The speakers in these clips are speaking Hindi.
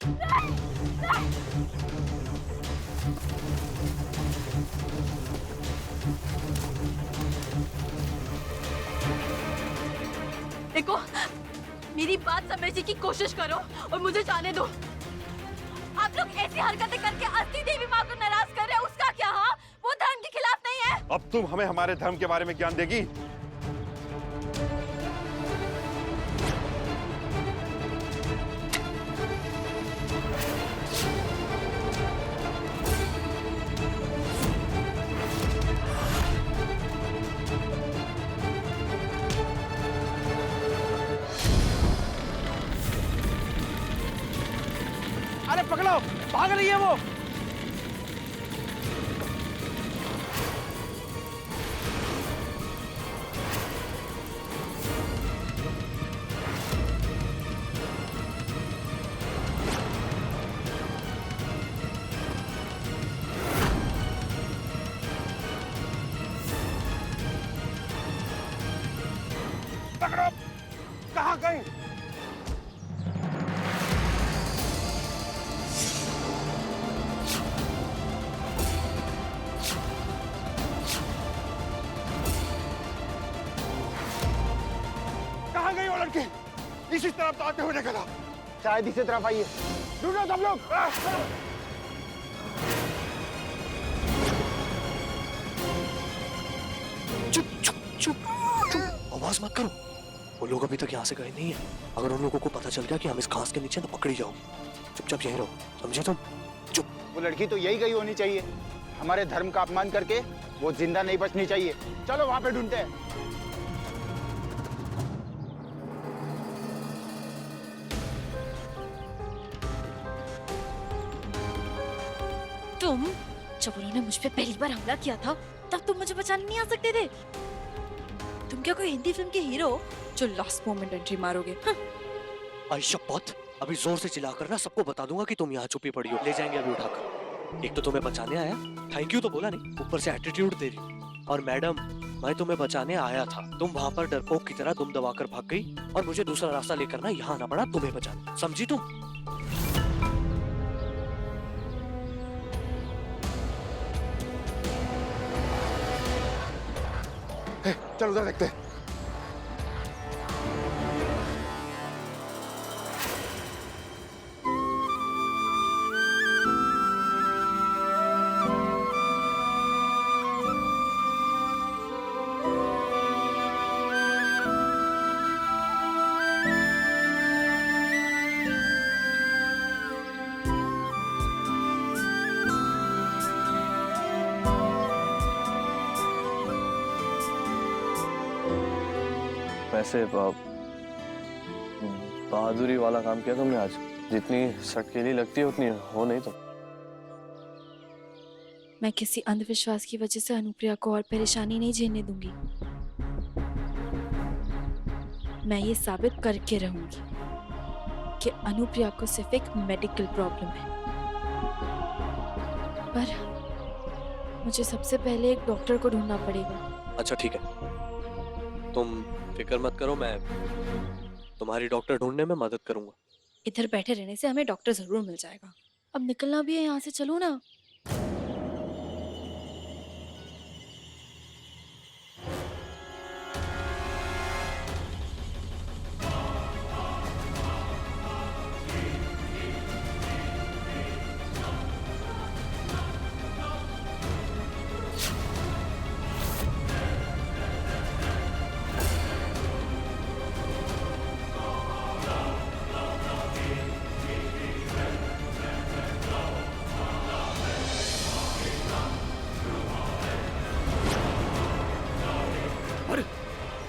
देखो, मेरी बात समझने की कोशिश करो और मुझे जाने दो। आप लोग ऐसी हरकतें करके असली देवी माँ को नाराज कर रहे हो, उसका क्या? हाँ, वो धर्म के खिलाफ नहीं है। अब तुम हमें हमारे धर्म के बारे में ज्ञान देगी? अरे पकड़ो, भाग रही है वो। पकड़ो, कहाँ गई? कहाँ गई वो लड़की? इसी तरफ तो आते हुए निकला। शायद इसी तरफ आई है। ढूंढो सब लोग। चुप चुप चुप चुप, आवाज मत करो। वो लोग अभी तक यहाँ से गए नहीं है। अगर उन लोगों को पता चल गया कि हम इस घास के नीचे, तो पकड़ी जाओ। चुपचाप यहीं रहो, समझे तुम? चुप। वो लड़की तो यही गई होनी चाहिए। हमारे धर्म का अपमान करके वो जिंदा नहीं बचनी चाहिए। चलो वहां पे ढूंढते हैं। तुम जब उन्होंने मुझ पे पहली बार हमला किया था, तब तुम मुझे बचाने नहीं आ सकते थे। तुम क्या कोई हिंदी फिल्म के हीरो जो लास्ट मोमेंट एंट्री मारोगे? आयशा बहुत, अभी जोर से चिल्लाकर ना सबको बता दूंगा कि तुम यहाँ छुपी पड़ी हो। ले जाएंगे अभी उठाकर। एक तो तुम्हें बचाने आया, थैंक यू तो बोला नहीं, ऊपर से एटीट्यूड दे रही। और मैडम, मैं तुम्हें बचाने आया था, तुम वहाँ पर डरपोक की तरह दुम दबाकर भाग गई और मुझे दूसरा रास्ता लेकर ना यहाँ आना पड़ा तुम्हें बचाने। समझी तुम? चलो उधर देखते हैं। वैसे बहादुरी वाला काम किया तुमने आज। जितनी सटकेली लगती है उतनी हो नहीं तो। मैं किसी अंधविश्वास की वजह से अनुप्रिया को और परेशानी नहीं झेलने दूंगी। मैं ये साबित करके रहूंगी कि अनुप्रिया को सिर्फ एक मेडिकल प्रॉब्लम है। पर मुझे सबसे पहले एक डॉक्टर को ढूंढना पड़ेगा। अच्छा ठीक है, तुम फिक्र मत करो, मैं तुम्हारी डॉक्टर ढूंढने में मदद करूंगा। इधर बैठे रहने से हमें डॉक्टर जरूर मिल जाएगा। अब निकलना भी है यहाँ से, चलो ना।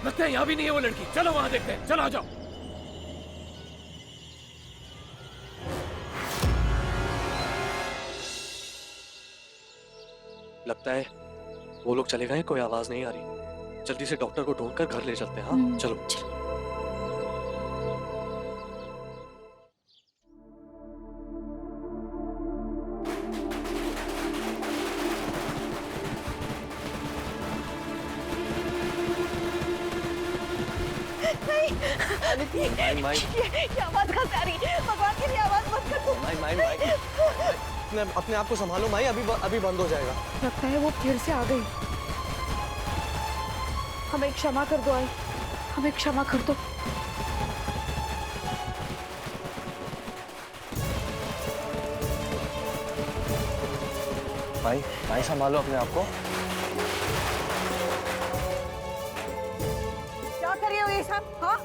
लगता है यहाँ भी नहीं है वो लड़की। चलो वहां देखते हैं, चलो आ जाओ। लगता है वो लोग चले गए, कोई आवाज नहीं आ रही। जल्दी से डॉक्टर को ढूंढकर घर ले चलते हैं। हाँ चलो। ये आवाज कहाँ से आ रही है? भगवान के लिए आवाज मत कर। अपने आप को संभालो माई, अभी बंद हो जाएगा। लगता है वो फिर से आ गई। हमें क्षमा कर दो आई, हमें क्षमा कर दो। माई संभालो अपने आप को। क्या कर रहे हो ये सब? हाँ,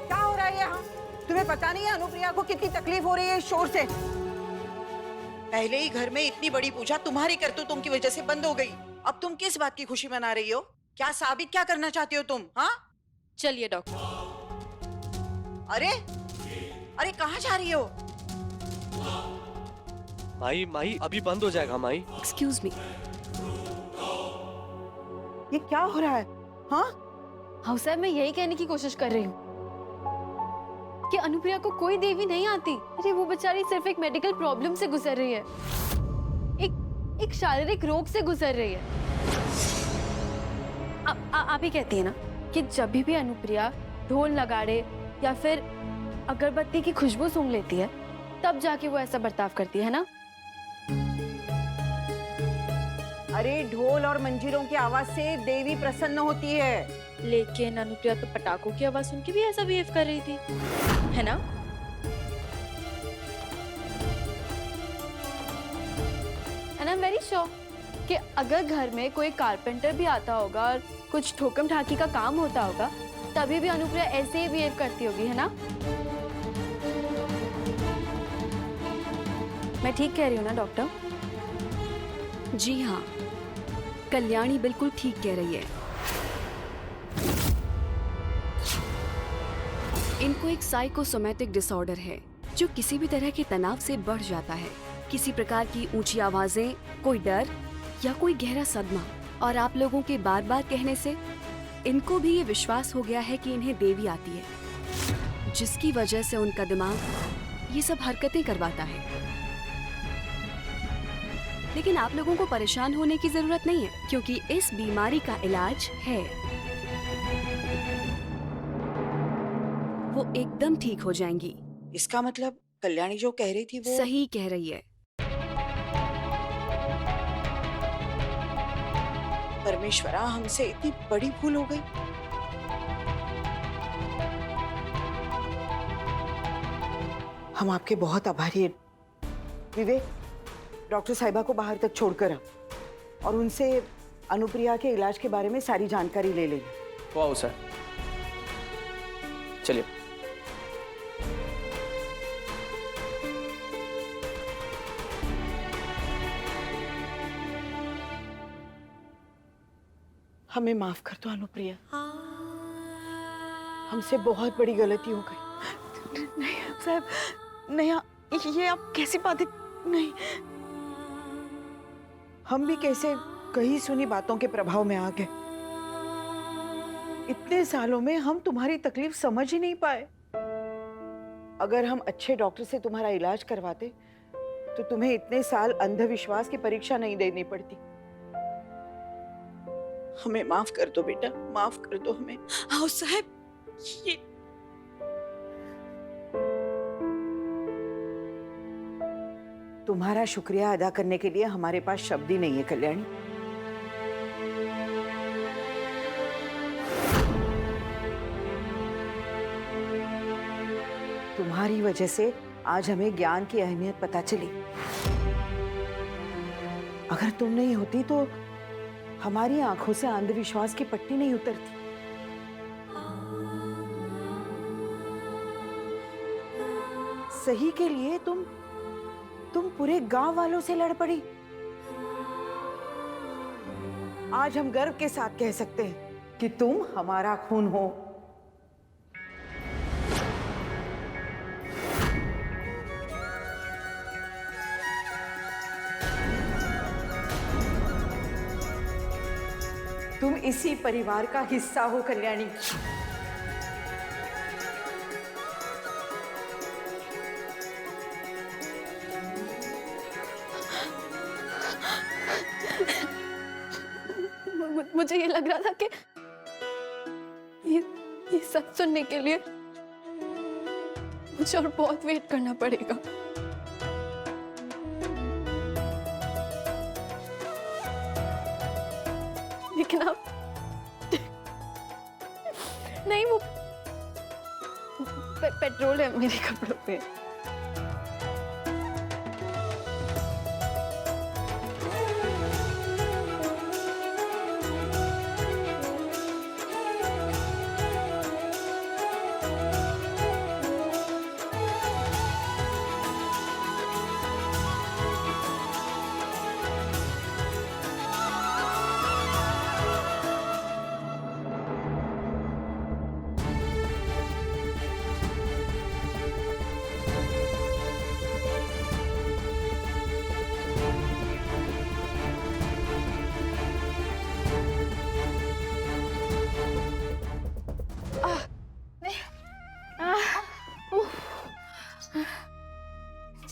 क्या हो रहा है यहाँ? तुम्हें पता नहीं है अनुप्रिया को कितनी तकलीफ हो रही है इस शोर से? पहले ही घर में इतनी बड़ी पूजा तुम्हारी करतूतों की वजह से बंद हो गई। अब तुम किस बात की खुशी मना रही हो? क्या साबित क्या करना चाहती हो तुम? हाँ, चलिए डॉक्टर। अरे अरे कहाँ जा रही हो? माई अभी बंद हो जाएगा माई। Excuse me. ये क्या हो रहा है? हाँ, हाँ साहब, मैं यही कहने की कोशिश कर रही हूँ कि अनुप्रिया को कोई देवी नहीं आती। अरे वो बेचारी सिर्फ एक मेडिकल प्रॉब्लम से गुजर रही है, एक शारीरिक रोग से गुजर रही है। आप ही कहती है ना कि जब भी अनुप्रिया ढोल नगाड़े या फिर अगरबत्ती की खुशबू सूंघ लेती है तब जाके वो ऐसा बर्ताव करती है ना। अरे ढोल और मंजीरों की आवाज से देवी प्रसन्न होती है। लेकिन अनुप्रिया तो पटाखों की आवाज सुन के भी ऐसा बिहेव कर रही थी, है ना? And I am very sure कि अगर घर में कोई कारपेंटर भी आता होगा और कुछ ठोकम ठाकी का काम होता होगा तभी भी अनुप्रिया ऐसे ही बिहेव करती होगी, है ना? मैं ठीक कह रही हूँ ना डॉक्टर? जी हाँ, कल्याणी बिल्कुल ठीक कह रही है। इनको एक साइकोसोमैटिक डिसऑर्डर है जो किसी भी तरह के तनाव से बढ़ जाता है। किसी प्रकार की ऊंची आवाजें, कोई डर या कोई गहरा सदमा, और आप लोगों के बार बार कहने से इनको भी ये विश्वास हो गया है कि इन्हें देवी आती है, जिसकी वजह से उनका दिमाग ये सब हरकतें करवाता है। लेकिन आप लोगों को परेशान होने की जरूरत नहीं है, क्योंकि इस बीमारी का इलाज है। वो एकदम ठीक हो जाएंगी। इसका मतलब कल्याणी जो कह रही थी वो सही कह रही है। परमेश्वरा, हमसे इतनी बड़ी भूल हो गई। हम आपके बहुत आभारी हैं। विवेक, डॉक्टर साहिबा को बाहर तक छोड़कर आ और उनसे अनुप्रिया के इलाज के बारे में सारी जानकारी ले लेंगे। वाह सर, चलिए। हमें माफ कर दो अनुप्रिया, हमसे बहुत बड़ी गलती हो गई। नहीं साहब, नहीं, ये आप कैसी बातें? नहीं, हम भी कैसे कहीं सुनी बातों के प्रभाव में आ गए। इतने सालों में हम तुम्हारी तकलीफ समझ ही नहीं पाए। अगर हम अच्छे डॉक्टर से तुम्हारा इलाज करवाते तो तुम्हें इतने साल अंधविश्वास की परीक्षा नहीं देनी पड़ती। हमें माफ कर दो बेटा, माफ कर दो हमें। आओ साहब, ये तुम्हारा शुक्रिया अदा करने के लिए हमारे पास शब्द ही नहीं है कल्याणी। तुम्हारी वजह से आज हमें ज्ञान की अहमियत पता चली। अगर तुम नहीं होती तो हमारी आंखों से अंधविश्वास की पट्टी नहीं उतरती। सही के लिए तुम पूरे गांव वालों से लड़ पड़ी। आज हम गर्व के साथ कह सकते हैं कि तुम हमारा खून हो। तुम इसी परिवार का हिस्सा हो कल्याणी। मुझे ये लग रहा था कि ये सच सुनने के लिए मुझे और बहुत वेट करना पड़ेगा। लेकिन अब नहीं, वो पेट्रोल है मेरे कपड़ों पे।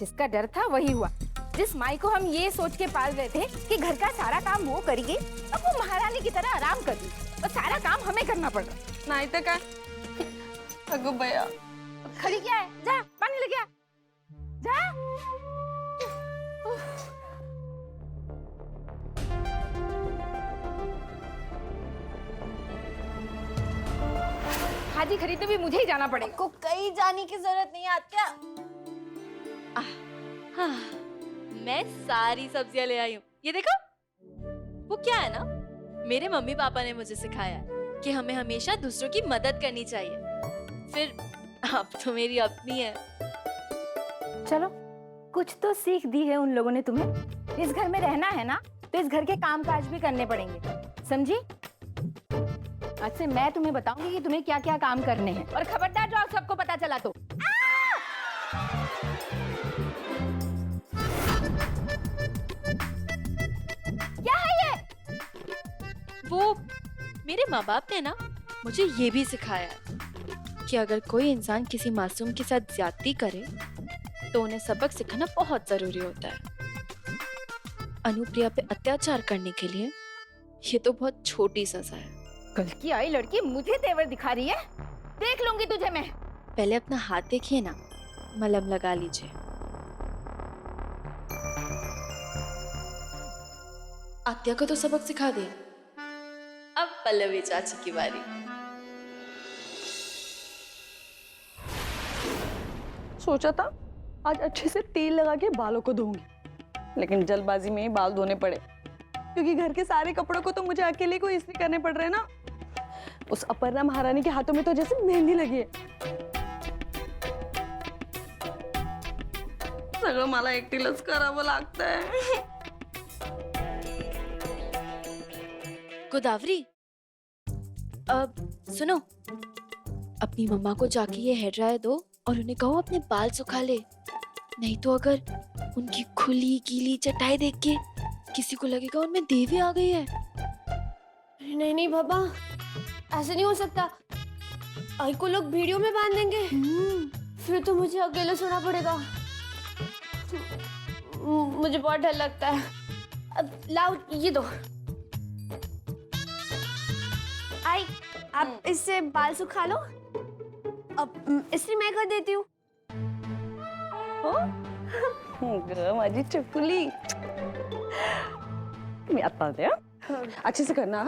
जिसका डर था वही हुआ। जिस माई को हम ये सोच के पाल रहे थे कि घर का सारा काम वो करेगी, अब वो महारानी की तरह आराम कर रही और सारा काम हमें करना पड़ रहा। नहीं तो क्या? अगो भैया, खड़ी क्या है? जा पानी लेके आ, जा। हाजी खरीदने भी मुझे ही जाना पड़ेगा। को कहीं जाने की जरूरत नहीं है आत्या। हाँ, मैं सारी सब्जियां ले आई हूँ। ये देखो, वो क्या है ना, मेरे मम्मी पापा ने मुझे सिखाया है कि हमें हमेशा दूसरों की मदद करनी चाहिए। फिर अब तो मेरी अपनी है। चलो, कुछ तो सीख दी है उन लोगों ने तुम्हें। इस घर में रहना है ना, तो इस घर के काम काज भी करने पड़ेंगे, समझी? आज से मैं तुम्हें बताऊंगी कि तुम्हें क्या क्या काम करने हैं, और खबरदार जो आप सबको पता चला तो। क्या है ये? वो मेरे माँ बाप ने ना मुझे ये भी सिखाया है कि अगर कोई इंसान किसी मासूम के साथ ज्यादती करे तो उन्हें सबक सिखाना बहुत जरूरी होता है। अनुप्रिया पे अत्याचार करने के लिए ये तो बहुत छोटी सजा है। कल की आई लड़की मुझे तेवर दिखा रही है, देख लूंगी तुझे मैं। पहले अपना हाथ देखिए ना, मलहम लगा लीजिए। आत्या को तो सबक सिखा दे, अब पल्लवी चाची की बारी। सोचा था आज अच्छे से तेल लगा के बालों को धोऊंगी, लेकिन जल्दबाजी में ही बाल धोने पड़े, क्योंकि घर के सारे कपड़ों को तो मुझे अकेले को इस्त्री करने पड़ रहे हैं ना। उस अपर्णा महारानी के हाथों में तो जैसे मेहंदी लगी है। सगळं मला एकटीलाच करावं लागतंय। गोदावरी, अब सुनो, अपनी मम्मा को जाके ये हेयर ड्रायर दो और उन्हें कहो अपने बाल सुखा ले। नहीं तो अगर उनकी खुली गीली चटाई देख के किसी को लगेगा उनमें देवी आ गई है। नहीं नहीं बाबा, ऐसे नहीं हो सकता। आई को लोग वीडियो में बांध देंगे, फिर तो मुझे अकेले सोना पड़ेगा। मुझे बहुत डर लगता है। अब लाओ ये दो। आई, आप इससे बाल सुखा लो। अब इसलिए मैं कर देती हूँ। माझी चकुली, मी आता आते हैं। अच्छे से करना।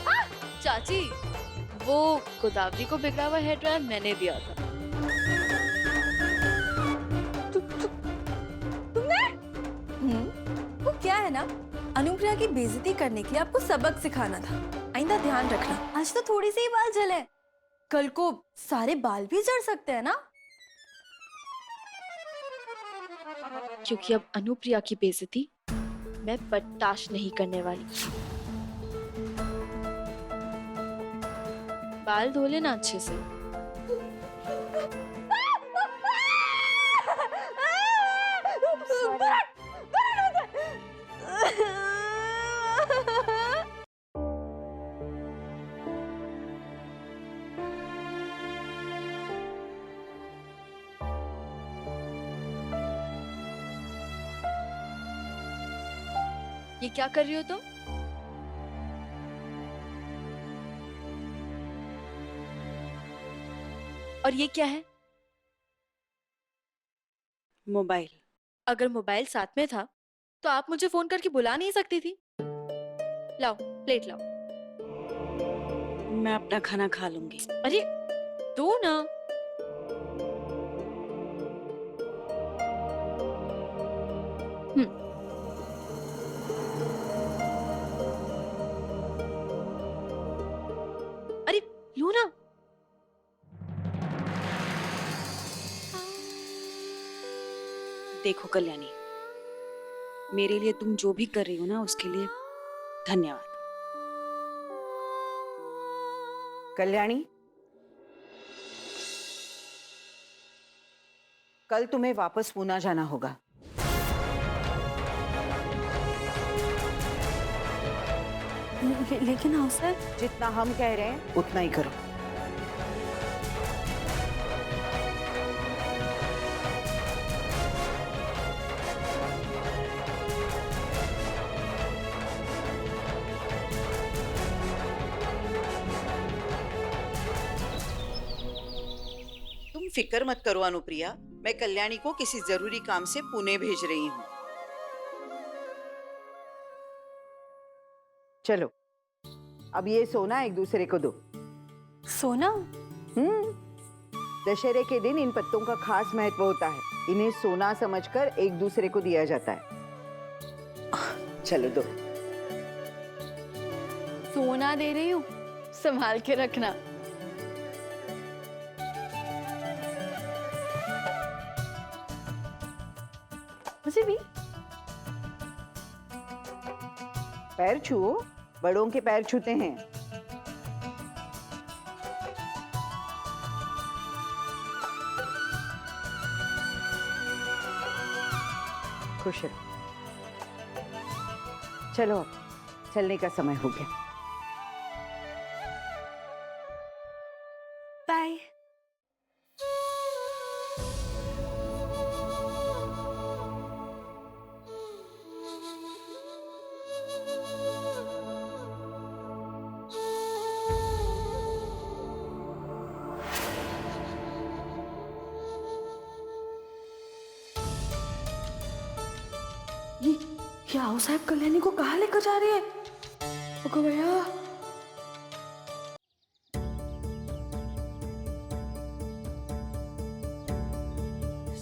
हाँ, चाची, वो गोदावरी को बिगड़ा हुआ हेयर ड्रायर मैंने दिया था। तुमने? वो क्या है ना, अनुप्रिया की बेइज्जती करने के लिए आपको सबक सिखाना था। आइंदा ध्यान रखना। आज तो थोड़ी सी ही बाल जले, कल को सारे बाल भी जड़ सकते हैं ना। क्योंकि अब अनुप्रिया की बेइज्जती मैं बर्दाश्त नहीं करने वाली। बाल धो लेना अच्छे से। ये क्या कर रही हो तुम? और ये क्या है? मोबाइल। अगर मोबाइल साथ में था तो आप मुझे फोन करके बुला नहीं सकती थी। लाओ, प्लेट लाओ। मैं अपना खाना खा लूंगी। अरे दो ना। अरे लो ना। देखो कल्याणी, मेरे लिए तुम जो भी कर रही हो ना, उसके लिए धन्यवाद। कल्याणी, कल तुम्हें वापस पूना जाना होगा। लेकिन हाँ सर, जितना हम कह रहे हैं उतना ही करो। तुम फिक्र मत करो अनुप्रिया, मैं कल्याणी को किसी जरूरी काम से पुणे भेज रही हूँ। चलो, अब ये सोना एक दूसरे को दो। सोना? दशहरे के दिन इन पत्तों का खास महत्व होता है। इन्हें सोना समझकर एक दूसरे को दिया जाता है। चलो दो। सोना दे रही हूँ, संभाल के रखना। मुझे भी। पैर छुओ, बड़ों के पैर छूते हैं। खुश रहो। चलो, अब चलने का समय हो गया। बाय। क्या आओ साहब कल्याणी को कहाँ लेकर जा रही है? ओके भैया।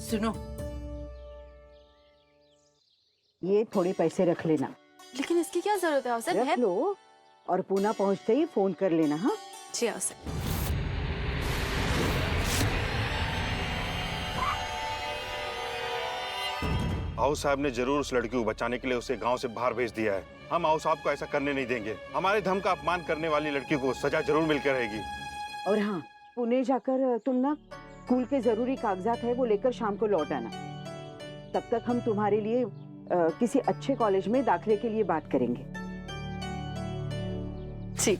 सुनो, ये थोड़े पैसे रख लेना। लेकिन इसकी क्या जरूरत है अवसर? रख लो और पूना पहुंचते ही फोन कर लेना। हाँ जी अवसर। आओ साहब ने जरूर उस लड़की को बचाने के लिए उसे गांव से बाहर भेज दिया है। हम आओ साहब को ऐसा करने नहीं देंगे। हमारे धर्म का अपमान करने वाली लड़की को सजा जरूर मिलकर रहेगी। और हाँ, पुणे जाकर तुम ना स्कूल के जरूरी कागजात है वो लेकर शाम को लौट आना। तब तक हम तुम्हारे लिए किसी अच्छे कॉलेज में दाखिले के लिए बात करेंगे। ठीक।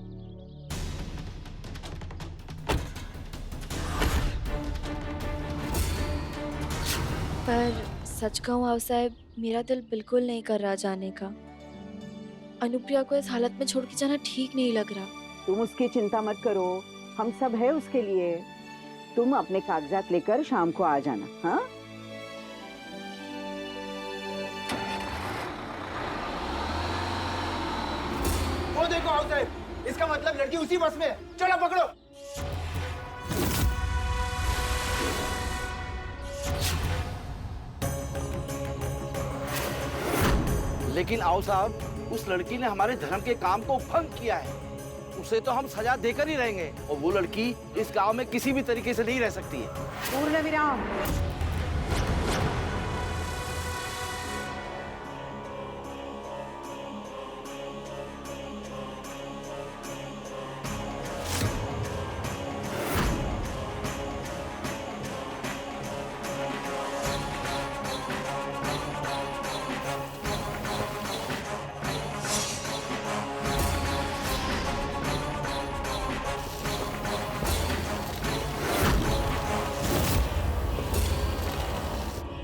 पर सच कहूँ आओ साहब, मेरा दिल बिल्कुल नहीं कर रहा जाने का। अनुप्रिया को इस हालत में छोड़ के जाना ठीक नहीं लग रहा। तुम उसकी चिंता मत करो, हम सब है उसके लिए। तुम अपने कागजात लेकर शाम को आ जाना। हाँ वो देखो आओ साहब, इसका मतलब लड़की उसी बस में है। चलो पकड़ो। लेकिन आओ साहब, उस लड़की ने हमारे धर्म के काम को भंग किया है। उसे तो हम सजा देकर ही रहेंगे और वो लड़की इस गांव में किसी भी तरीके से नहीं रह सकती है। पूर्ण विराम।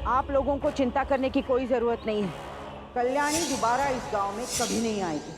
आप लोगों को चिंता करने की कोई जरूरत नहीं है। कल्याणी दोबारा इस गांव में कभी नहीं आएगी।